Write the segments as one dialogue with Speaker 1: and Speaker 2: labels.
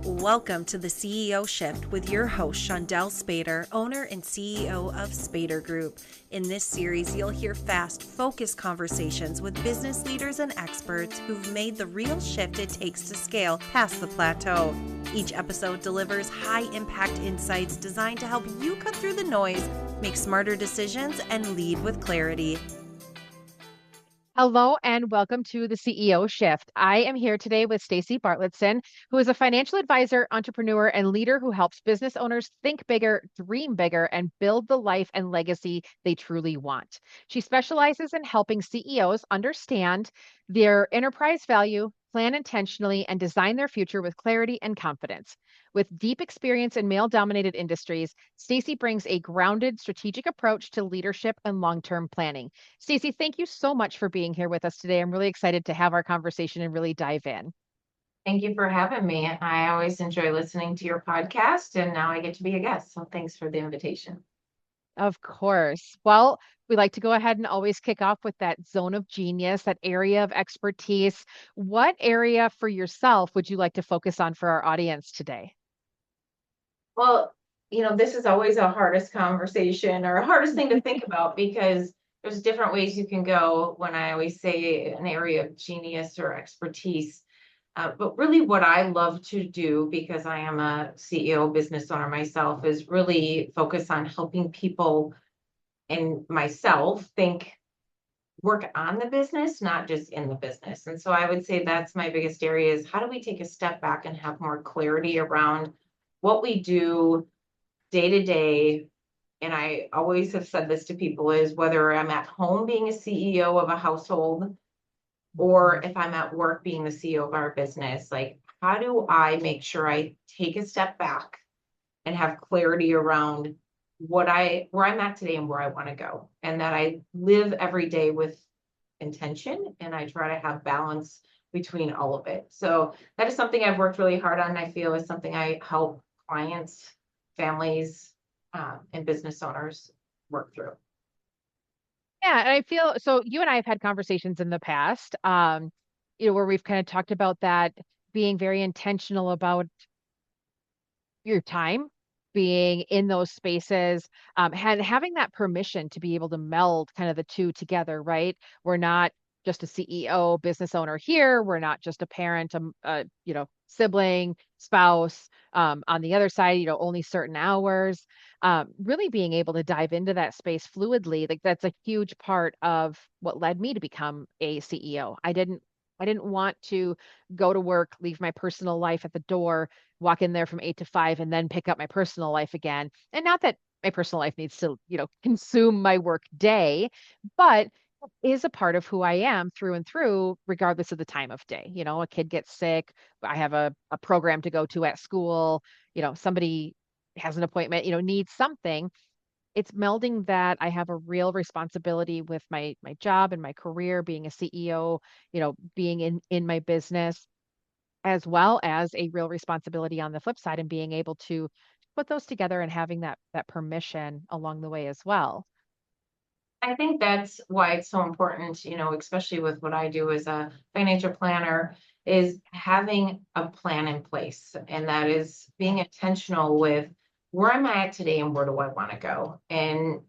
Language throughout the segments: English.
Speaker 1: Welcome to the CEO Shift with your host, Shawndel Spader, owner and CEO of Spader Group. In this series, you'll hear fast, focused conversations with business leaders and experts who've made the real shift it takes to scale past the plateau. Each episode delivers high-impact insights designed to help you cut through the noise, make smarter decisions, and lead with clarity.
Speaker 2: Hello and welcome to the CEO Shift. I am here today with Stacey Bartelson, who is a financial advisor, entrepreneur, and leader who helps business owners think bigger, dream bigger, and build the life and legacy they truly want. She specializes in helping CEOs understand their enterprise value, plan intentionally, and design their future with clarity and confidence. With deep experience in male-dominated industries, Stacey brings a grounded, strategic approach to leadership and long-term planning. Stacey, thank you so much for being here with us today. I'm really excited to have our conversation and really dive in.
Speaker 3: Thank you for having me. I always enjoy listening to your podcast, and now I get to be a guest. So thanks for the invitation.
Speaker 2: Of course. Well, we like to go ahead and always kick off with that zone of genius, that area of expertise. What area for yourself would you like to focus on for our audience today?
Speaker 3: Well, this is always a hardest conversation or hardest thing to think about because there's different ways you can go when I always say an area of genius or expertise. But really what I love to do, because I am a CEO business owner myself, is really focus on helping people and myself work on the business, not just in the business. And so I would say that's my biggest area is how do we take a step back and have more clarity around what we do day to day. And I always have said this to people is whether I'm at home being a CEO of a household or if I'm at work being the CEO of our business, like how do I make sure I take a step back and have clarity around where I'm at today and where I want to go, and that I live every day with intention and I try to have balance between all of it. So that is something I've worked really hard on. I feel is something I help clients, families, and business owners work through.
Speaker 2: Yeah, and I feel so you and I have had conversations in the past, where we've kind of talked about that being very intentional about your time, being in those spaces, and having that permission to be able to meld kind of the two together, right? We're not just a CEO, business owner here. We're not just a parent, sibling, spouse. On the other side, only certain hours. Really being able to dive into that space fluidly, like that's a huge part of what led me to become a CEO. I didn't want to go to work, leave my personal life at the door, walk in there from 8 to 5, and then pick up my personal life again. And not that my personal life needs to, consume my work day, but it is a part of who I am through and through, regardless of the time of day. A kid gets sick, I have a program to go to at school, somebody has an appointment, needs something. It's melding that I have a real responsibility with my job and my career, being a CEO, being in my business, as well as a real responsibility on the flip side and being able to put those together and having that permission along the way as well.
Speaker 3: I think that's why it's so important, especially with what I do as a financial planner, is having a plan in place. And that is being intentional with where am I at today and where do I want to go? And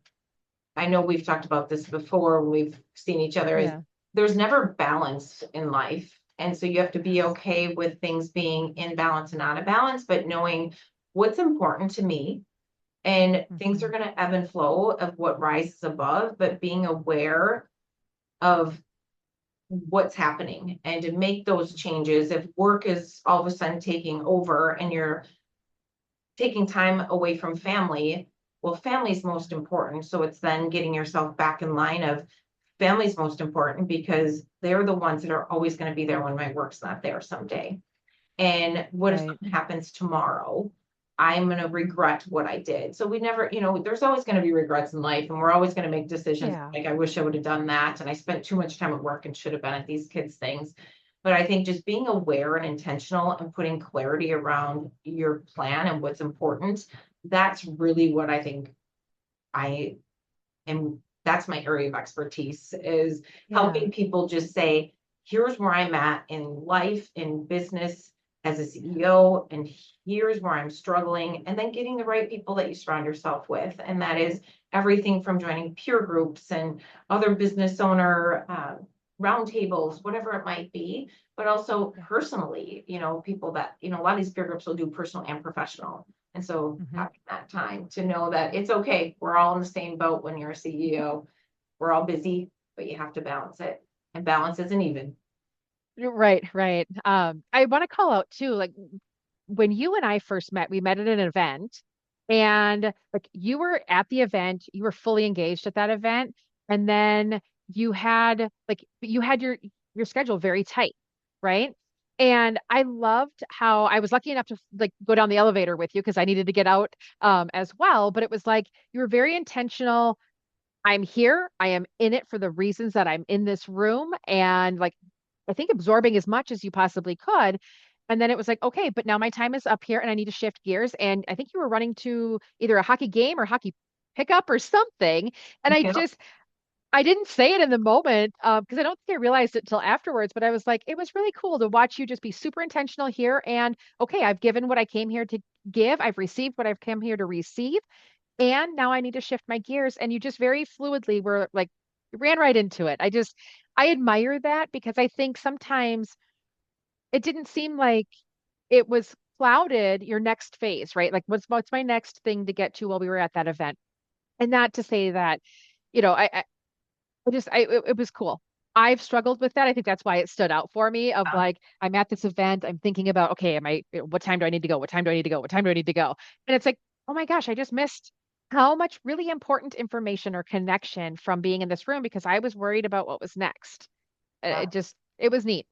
Speaker 3: I know we've talked about this before when we've seen each other, is there's never balance in life. And so you have to be okay with things being in balance and out of balance, but knowing what's important to me. And things are going to ebb and flow of what rises above, but being aware of what's happening and to make those changes. If work is all of a sudden taking over and you're taking time away from family, well, family's most important. So it's then getting yourself back in line of family's most important because they're the ones that are always going to be there when my work's not there someday. And what if something happens tomorrow? I'm going to regret what I did. So we never, there's always going to be regrets in life and we're always going to make decisions like, I wish I would have done that. And I spent too much time at work and should have been at these kids' things. But I think just being aware and intentional and putting clarity around your plan and what's important, that's really what I think I am. That's my area of expertise is helping people just say, here's where I'm at in life, in business. as a CEO, and here's where I'm struggling, and then getting the right people that you surround yourself with. And that is everything from joining peer groups and other business owner roundtables, whatever it might be, but also personally, people that, a lot of these peer groups will do personal and professional. And so having that time to know that it's okay, we're all in the same boat when you're a CEO, we're all busy, but you have to balance it. And balance isn't even.
Speaker 2: Right, right. I want to call out too, like when you and I first met, we met at an event, and like you were at the event, you were fully engaged at that event, and then you had your schedule very tight, right? And I loved how I was lucky enough to like go down the elevator with you because I needed to get out as well. But it was like you were very intentional. I'm here. I am in it for the reasons that I'm in this room, and like I think absorbing as much as you possibly could. And then it was like, okay, but now my time is up here and I need to shift gears. And I think you were running to either a hockey game or hockey pickup or something. And
Speaker 3: Yeah.
Speaker 2: I didn't say it in the moment because I don't think I realized it till afterwards, but I was like, it was really cool to watch you just be super intentional here. And okay, I've given what I came here to give. I've received what I've come here to receive. And now I need to shift my gears. And you just very fluidly were like, ran right into it. I admire that because I think sometimes it didn't seem like it was clouded your next phase, right? Like what's my next thing to get to while we were at that event? And not to say that, you know, it was cool. I've struggled with that. I think that's why it stood out for me of like, I'm at this event, I'm thinking about, okay, what time do I need to go? What time do I need to go? What time do I need to go? And it's like, oh my gosh, I just missed how much really important information or connection from being in this room because I was worried about what was next. It was neat.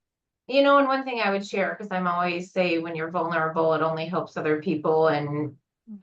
Speaker 3: And one thing I would share, because I'm always say when you're vulnerable, it only helps other people. And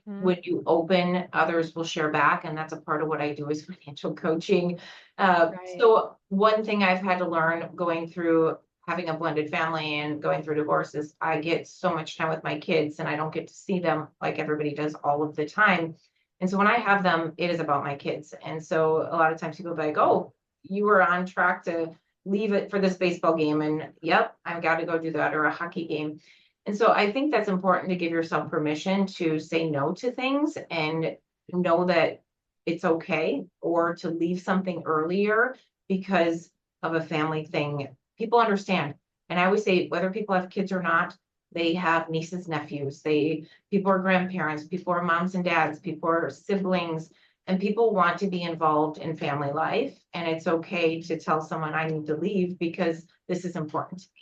Speaker 2: Hmm.
Speaker 3: when you open, others will share back. And that's a part of what I do is financial coaching.
Speaker 2: Right.
Speaker 3: So one thing I've had to learn going through having a blended family and going through divorce is I get so much time with my kids and I don't get to see them like everybody does all of the time. And so when I have them, it is about my kids. And so a lot of times people be like, oh, you were on track to leave it for this baseball game. And yep, I've got to go do that, or a hockey game. And so I think that's important to give yourself permission to say no to things and know that it's okay, or to leave something earlier because of a family thing. People understand. And I always say, whether people have kids or not, they have nieces, nephews, people are grandparents, people are moms and dads, people are siblings, and people want to be involved in family life. And it's okay to tell someone I need to leave because this is important to me.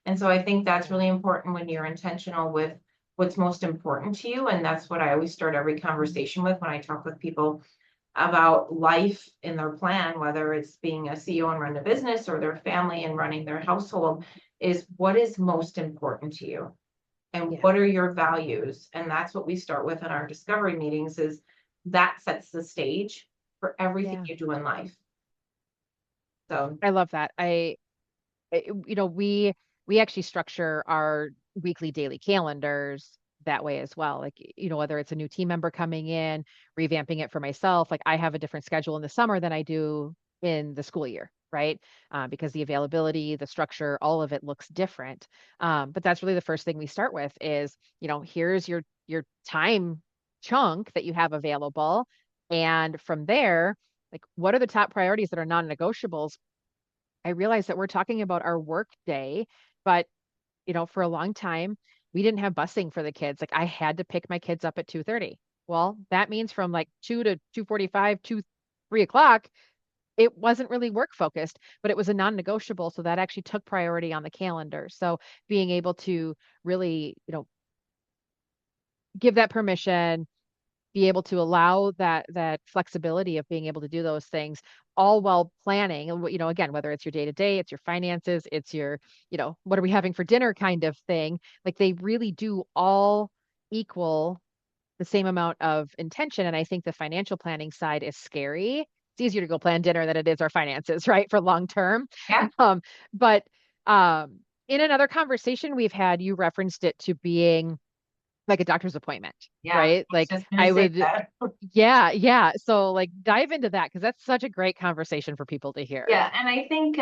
Speaker 3: And so I think that's
Speaker 2: Yeah.
Speaker 3: really important when you're intentional with what's most important to you. And that's what I always start every conversation with when I talk with people about life in their plan, whether it's being a CEO and run a business or their family and running their household, is what is most important to you and
Speaker 2: Yeah.
Speaker 3: what are your values. And that's what we start with in our discovery meetings, is that sets the stage for everything
Speaker 2: Yeah.
Speaker 3: you do in life. So
Speaker 2: I love that. You know, we actually structure our weekly daily calendars that way as well. Like, you know, whether it's a new team member coming in, revamping it for myself, like I have a different schedule in the summer than I do in the school year, right? Because the availability, the structure, all of it looks different. But that's really the first thing we start with is, you know, here's your time chunk that you have available. And from there, like what are the top priorities that are non-negotiables? I realize that we're talking about our work day, but you know, for a long time, we didn't have busing for the kids. Like I had to pick my kids up at 2:30. Well, that means from like 2 to 2:45 to 3 o'clock, it wasn't really work focused, but it was a non-negotiable. So that actually took priority on the calendar. So being able to really, you know, give that permission, be able to allow that flexibility of being able to do those things all while planning and you know again whether it's your day to day, it's your finances, it's your you know what are we having for dinner kind of thing, like they really do all equal the same amount of intention. And I think the financial planning side is scary. It's easier to go plan dinner than it is our finances, right, for long term.
Speaker 3: yeah.
Speaker 2: But in another conversation we've had, you referenced it to being like a doctor's appointment,
Speaker 3: Yeah,
Speaker 2: right?
Speaker 3: I was
Speaker 2: Like
Speaker 3: just gonna
Speaker 2: I
Speaker 3: say
Speaker 2: would,
Speaker 3: that.
Speaker 2: yeah, yeah. So like dive into that because that's such a great conversation for people to hear.
Speaker 3: Yeah, and I think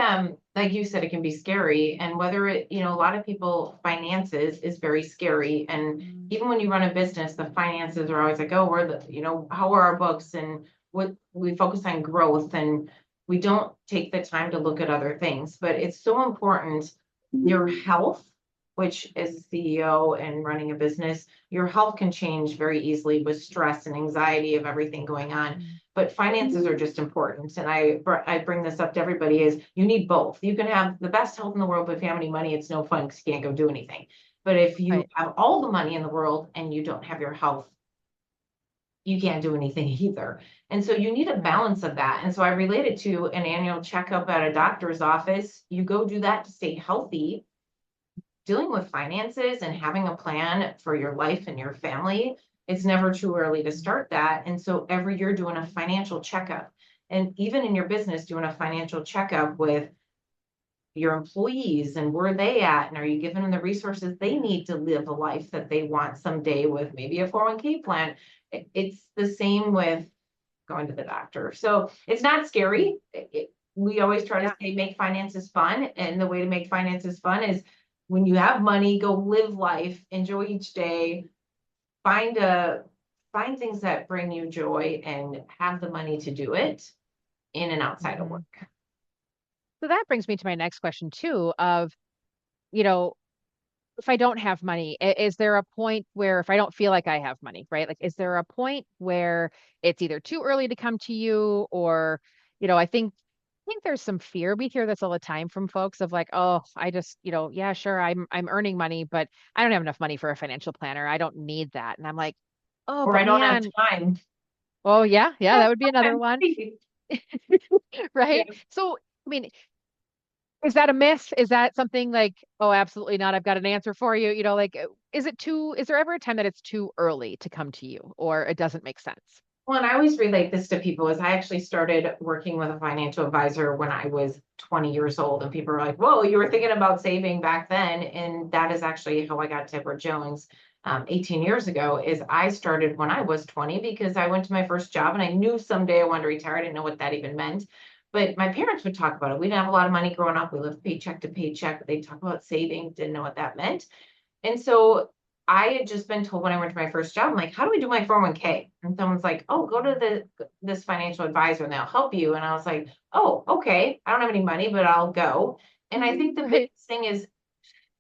Speaker 3: like you said, it can be scary. And whether it, a lot of people finances is very scary. And even when you run a business, the finances are always like, oh, how are our books and what we focus on growth and we don't take the time to look at other things. But it's so important, your health, which as a CEO and running a business, your health can change very easily with stress and anxiety of everything going on, but finances are just important. And I bring this up to everybody is you need both. You can have the best health in the world, but if you have any money, it's no fun because you can't go do anything. But if you
Speaker 2: Right.
Speaker 3: have all the money in the world and you don't have your health, you can't do anything either. And so you need a balance of that. And so I relate it to an annual checkup at a doctor's office. You go do that to stay healthy. Dealing with finances and having a plan for your life and your family, it's never too early to start that. And so every year doing a financial checkup, and even in your business, doing a financial checkup with your employees and where they at, and are you giving them the resources they need to live a life that they want someday with maybe a 401k plan. It's the same with going to the doctor. So it's not scary. We always try to
Speaker 2: Yeah.
Speaker 3: say make finances fun. And the way to make finances fun is when you have money, go live life, enjoy each day, find find things that bring you joy and have the money to do it in and outside of
Speaker 2: Mhm.
Speaker 3: work.
Speaker 2: So that brings me to my next question too of, you know, if I don't have money, is there a point where if I don't feel like I have money, right? Like, is there a point where it's either too early to come to you or, I think there's some fear. We hear this all the time from folks of like, oh, I just, yeah, sure, I'm earning money, but I don't have enough money for a financial planner. I don't need that. And I'm like, oh,
Speaker 3: Or
Speaker 2: but
Speaker 3: I don't have
Speaker 2: man,
Speaker 3: time.
Speaker 2: oh yeah, yeah, that
Speaker 3: That's
Speaker 2: would be another
Speaker 3: fine.
Speaker 2: one,
Speaker 3: Yeah.
Speaker 2: right? So, I mean, is that a myth? Is that something like, oh, absolutely not. I've got an answer for you. Is there ever a time that it's too early to come to you or it doesn't make sense?
Speaker 3: Well, and I always relate this to people is I actually started working with a financial advisor when I was 20 years old. And people are like, whoa, you were thinking about saving back then. And that is actually how I got to Edward Jones 18 years ago is I started when I was 20 because I went to my first job and I knew someday I wanted to retire. I didn't know what that even meant. But my parents would talk about it. We didn't have a lot of money growing up. We lived paycheck to paycheck. They talk about saving, didn't know what that meant. And so I had just been told when I went to my first job, I'm like, how do we do my 401k? And someone's like, oh, go to this financial advisor and they'll help you. And I was like, oh, okay. I don't have any money, but I'll go. And I think the
Speaker 2: Right.
Speaker 3: biggest thing is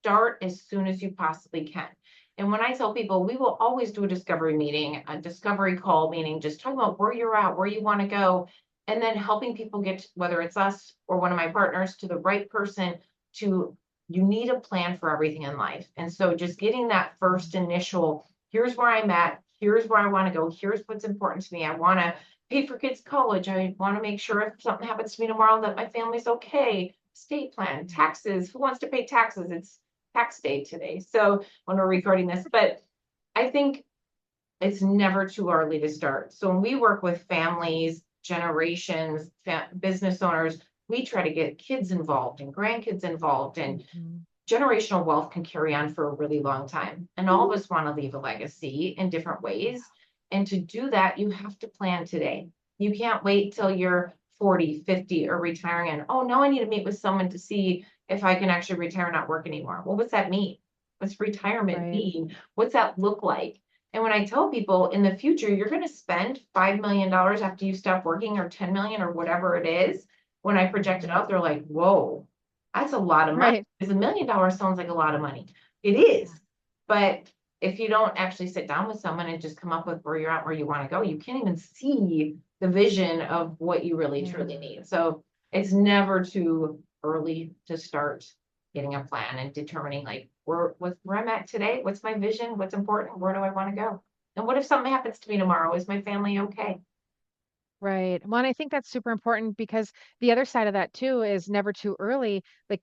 Speaker 3: start as soon as you possibly can. And when I tell people, we will always do a discovery meeting, a discovery call, meaning just talking about where you're at, where you want to go, and then helping people get, whether it's us or one of my partners, to the right person to, you need a plan for everything in life. And so just getting that first initial, here's where I'm at, here's where I want to go, here's what's important to me. I want to pay for kids' college. I want to make sure if something happens to me tomorrow that my family's okay. Estate plan, taxes, who wants to pay taxes? It's tax day today. So when we're recording this, but I think it's never too early to start. So when we work with families, generations, business owners, we try to get kids involved and grandkids involved, and
Speaker 2: Mhm.
Speaker 3: generational wealth can carry on for a really long time. And all of us want to leave a legacy in different ways. And to do that, you have to plan today. You can't wait till you're 40, 50, or retiring and, oh, now I need to meet with someone to see if I can actually retire and not work anymore. Well, what's that mean? What's retirement
Speaker 2: Right.
Speaker 3: mean? What's that look like? And when I tell people in the future, you're going to spend $5 million after you stop working or 10 million or whatever it is, when I project it
Speaker 2: Mhm.
Speaker 3: out, they're like, whoa, that's a lot of money.
Speaker 2: Right.
Speaker 3: Because $1 million sounds like a lot of money. It is. But if you don't actually sit down with someone and just come up with where you're at, where you want to go, you can't even see the vision of what you really truly need. So it's never too early to start getting a plan and determining like where I'm at today, what's my vision, what's important, where do I want to go? And what if something happens to me tomorrow? Is my family okay?
Speaker 2: Right. Well, and I think that's super important because the other side of that too is never too early. Like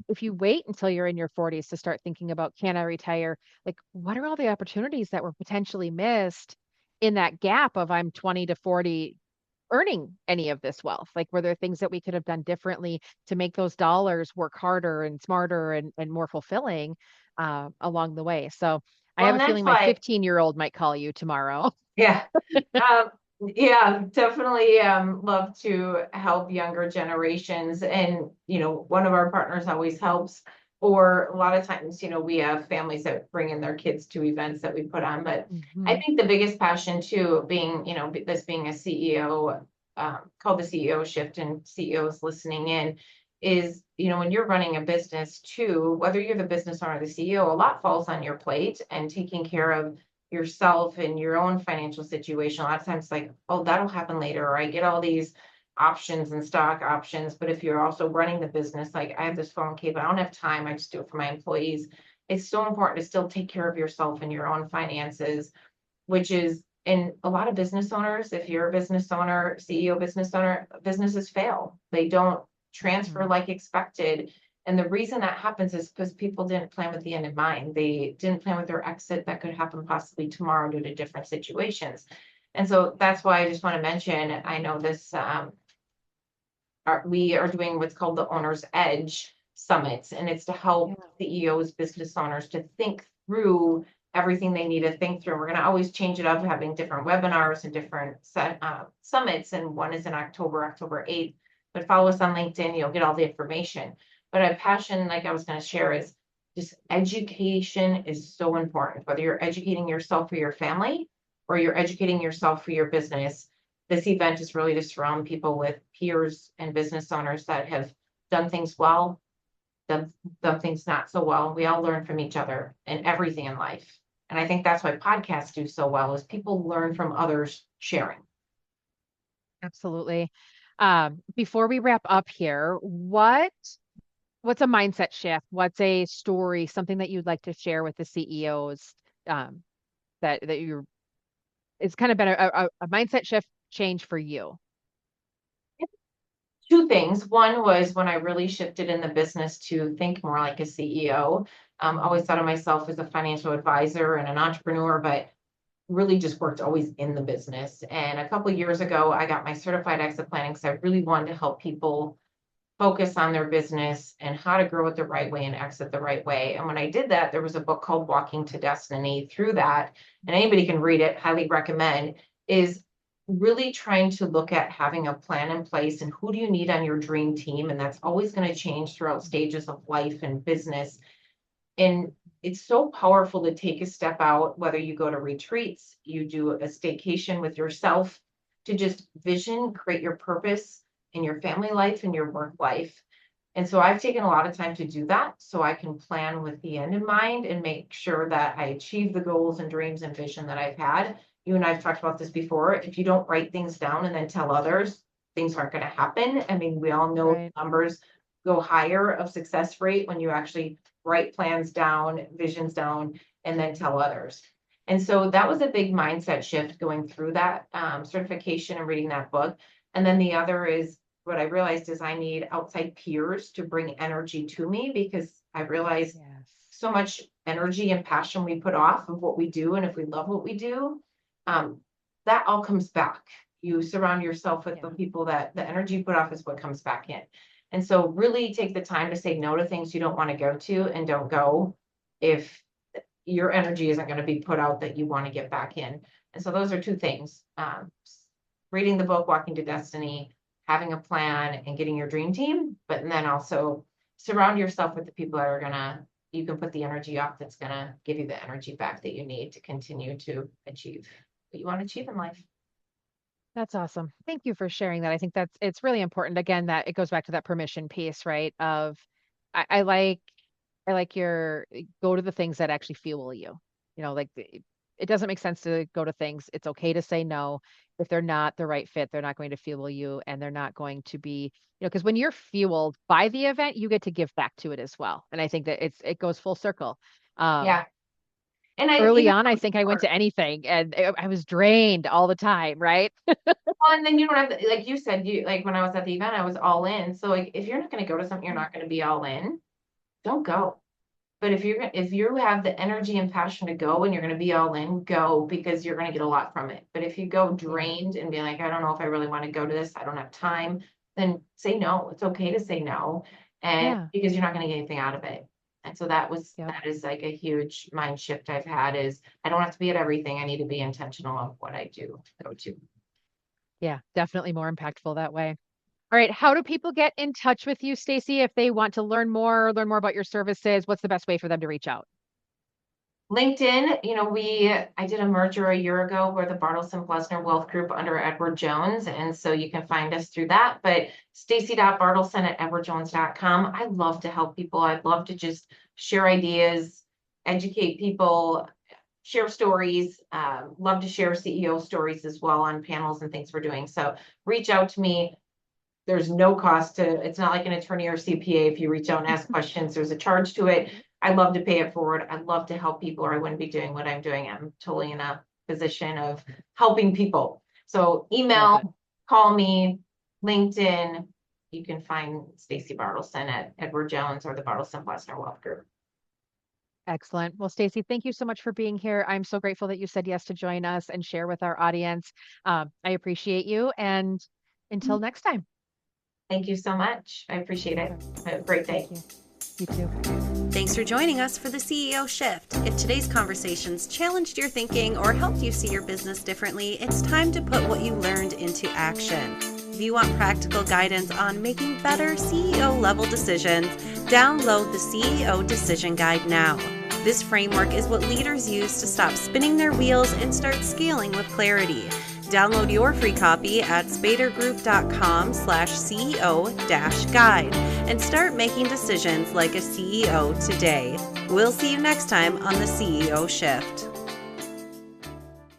Speaker 2: if you wait until you're in your 40s to start thinking about can I retire, like what are all the opportunities that were potentially missed in that gap of I'm 20 to 40 earning any of this wealth? Like were there things that we could have done differently to make those dollars work harder and smarter and more fulfilling along the way? So I
Speaker 3: Well,
Speaker 2: have
Speaker 3: and
Speaker 2: a
Speaker 3: that's
Speaker 2: feeling my
Speaker 3: why,
Speaker 2: 15-year-old might call you tomorrow.
Speaker 3: yeah. Um, yeah, definitely love to help younger generations. And, one of our partners always helps. Or a lot of times, we have families that bring in their kids to events that we put on. But I
Speaker 2: Hmm.
Speaker 3: think the biggest passion too, being, this being a CEO, called the CEO shift, and CEOs listening in, is, when you're running a business too, whether you're the business owner or the CEO, a lot falls on your plate, and taking care of yourself and your own financial situation. A lot of times like, oh, that'll happen later, or I get all these options and stock options. But if you're also running the business, like I have this phone cable, I don't have time, I just do it for my employees. It's so important to still take care of yourself and your own finances, which is, and a lot of business owners, if you're a business owner, CEO, business owner, businesses fail. They don't transfer
Speaker 2: Hmm.
Speaker 3: like expected. And the reason that happens is because people didn't plan with the end in mind. They didn't plan with their exit that could happen possibly tomorrow due to different situations. And so that's why I just want to mention, I know this, we are doing what's called the Owner's Edge Summits, and it's to help
Speaker 2: Yeah.
Speaker 3: CEOs, business owners, to think through everything they need to think through. We're going to always change it up, having different webinars and different summits. And one is in October 8th. But follow us on LinkedIn, you'll get all the information. But a passion, like I was going to share, is just education is so important, whether you're educating yourself for your family or you're educating yourself for your business. This event is really to surround people with peers and business owners that have done things well, done things not so well. We all learn from each other and everything in life. And I think that's why podcasts do so well, is people learn from others sharing.
Speaker 2: Absolutely. Before we wrap up here, what's a mindset shift? What's a story, something that you'd like to share with the CEOs, um, that you're it's kind of been a mindset shift change for you?
Speaker 3: Two things. One was when I really shifted in the business to think more like a CEO. Always thought of myself as a financial advisor and an entrepreneur, but really just worked always in the business. And a couple of years ago, I got my certified exit planning because I really wanted to help people focus on their business and how to grow it the right way and exit the right way. And when I did that, there was a book called Walking to Destiny. Through that, and anybody can read it, highly recommend, is really trying to look at having a plan in place and who do you need on your dream team. And that's always going to change throughout stages of life and business. And it's so powerful to take a step out, whether you go to retreats, you do a staycation with yourself, to just vision, create your purpose in your family life and your work life. And so I've taken a lot of time to do that so I can plan with the end in mind and make sure that I achieve the goals and dreams and vision that I've had. You and I've talked about this before. If you don't write things down and then tell others, things aren't going to happen. I mean, we all know
Speaker 2: Right.
Speaker 3: numbers go higher of success rate when you actually write plans down, visions down, and then tell others. And so that was a big mindset shift going through that certification and reading that book. And then the other is, what I realized is I need outside peers to bring energy to me, because I realized
Speaker 2: Yes.
Speaker 3: so much energy and passion we put off of what we do. And if we love what we do, um, that all comes back. You surround yourself with the
Speaker 2: Yeah.
Speaker 3: people that the energy you put off is what comes back in. And so really take the time to say no to things you don't want to go to, and don't go if your energy isn't going to be put out that you want to get back in. And so those are two things. Reading the book, Walking to Destiny, having a plan and getting your dream team, but then also surround yourself with the people that are gonna, you can put the energy off that's gonna give you the energy back that you need to continue to achieve what you want to achieve in life.
Speaker 2: That's awesome. Thank you for sharing that. I think it's really important. Again, that it goes back to that permission piece, right? Of I like your go to the things that actually fuel you. Like it doesn't make sense to go to things. It's okay to say no if they're not the right fit. They're not going to fuel you, and they're not going to be, because when you're fueled by the event, you get to give back to it as well. And I think that it goes full circle. Um,
Speaker 3: Yeah. And I
Speaker 2: Early
Speaker 3: even
Speaker 2: on, I think I went to anything, and I was drained all the time, right?
Speaker 3: and then you don't have to, like you said, you like when I was at the event, I was all in. So like if you're not going to go to something, you're not going to be all in, don't go. But if you have the energy and passion to go and you're going to be all in, go, because you're going to get a lot from it. But if you go
Speaker 2: Yeah.
Speaker 3: drained and be like, I don't know if I really want to go to this, I don't have time, then say no. It's okay to say no, and
Speaker 2: Yeah.
Speaker 3: because you're not going to get anything out of it. And so that is like a huge mind shift I've had is I don't have to be at everything. I need to be intentional of what I do go to.
Speaker 2: Yeah, definitely more impactful that way. All right. How do people get in touch with you, Stacey, if they want to learn more about your services? What's the best way for them to reach out?
Speaker 3: LinkedIn, I did a merger a year ago where the Bartelson Blessner Wealth Group under Edward Jones. And so you can find us through that. But Stacey.Bartelson@edwardjones.com. I love to help people. I'd love to just share ideas, educate people, share stories. Love to share CEO stories as well on panels and things we're doing. So reach out to me. There's no cost it's not like an attorney or CPA. If you reach out and ask questions, there's a charge to it. I love to pay it forward. I love to help people, or I wouldn't be doing what I'm doing. I'm totally in a position of helping people. So email, call me, LinkedIn. You can find Stacey Bartelson at Edward Jones or the Bartelson Blessner Wealth Group.
Speaker 2: Excellent. Well, Stacey, thank you so much for being here. I'm so grateful that you said yes to join us and share with our audience. I appreciate you. And until next time.
Speaker 3: Thank you so much. I appreciate it. Have a great day.
Speaker 2: You too.
Speaker 1: Thanks for joining us for the CEO Shift. If today's conversations challenged your thinking or helped you see your business differently, it's time to put what you learned into action. If you want practical guidance on making better CEO-level decisions, download the CEO Decision Guide now. This framework is what leaders use to stop spinning their wheels and start scaling with clarity. Download your free copy at spadergroup.com/CEO-guide and start making decisions like a CEO today. We'll see you next time on the CEO Shift.